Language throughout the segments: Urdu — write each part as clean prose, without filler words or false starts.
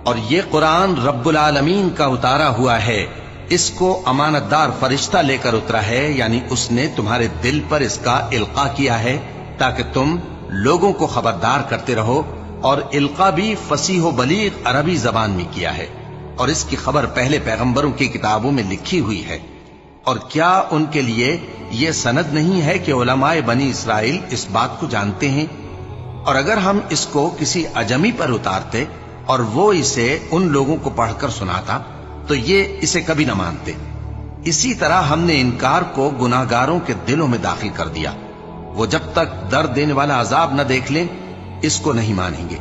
اور یہ قرآن رب العالمین کا اتارا ہوا ہے، اس کو امانت دار فرشتہ لے کر اترا ہے، یعنی اس نے تمہارے دل پر اس کا القاء کیا ہے تاکہ تم لوگوں کو خبردار کرتے رہو، اور القاء بھی فصیح و بلیغ عربی زبان میں کیا ہے، اور اس کی خبر پہلے پیغمبروں کی کتابوں میں لکھی ہوئی ہے۔ اور کیا ان کے لیے یہ سند نہیں ہے کہ علماء بنی اسرائیل اس بات کو جانتے ہیں؟ اور اگر ہم اس کو کسی اجمی پر اتارتے اور وہ اسے ان لوگوں کو پڑھ کر سناتا تو یہ اسے کبھی نہ مانتے۔ اسی طرح ہم نے انکار کو گناہگاروں کے دلوں میں داخل کر دیا، وہ جب تک درد دینے والا عذاب نہ دیکھ لیں اس کو نہیں مانیں گے۔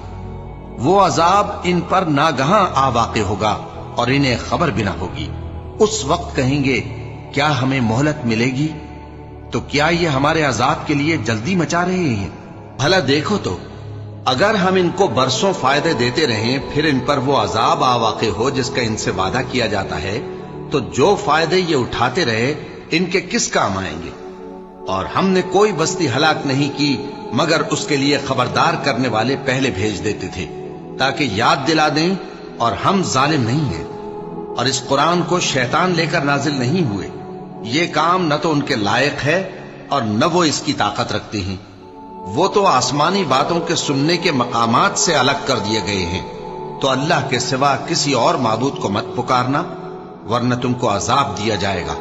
وہ عذاب ان پر ناگہاں آ واقع ہوگا اور انہیں خبر بھی نہ ہوگی۔ اس وقت کہیں گے کیا ہمیں مہلت ملے گی؟ تو کیا یہ ہمارے عذاب کے لیے جلدی مچا رہے ہیں؟ بھلا دیکھو تو اگر ہم ان کو برسوں فائدے دیتے رہیں پھر ان پر وہ عذاب آ واقع ہو جس کا ان سے وعدہ کیا جاتا ہے، تو جو فائدے یہ اٹھاتے رہے ان کے کس کام آئیں گے؟ اور ہم نے کوئی بستی ہلاک نہیں کی مگر اس کے لیے خبردار کرنے والے پہلے بھیج دیتے تھے تاکہ یاد دلا دیں، اور ہم ظالم نہیں ہیں۔ اور اس قرآن کو شیطان لے کر نازل نہیں ہوئے، یہ کام نہ تو ان کے لائق ہے اور نہ وہ اس کی طاقت رکھتے ہیں۔ وہ تو آسمانی باتوں کے سننے کے مقامات سے الگ کر دیے گئے ہیں۔ تو اللہ کے سوا کسی اور معبود کو مت پکارنا ورنہ تم کو عذاب دیا جائے گا۔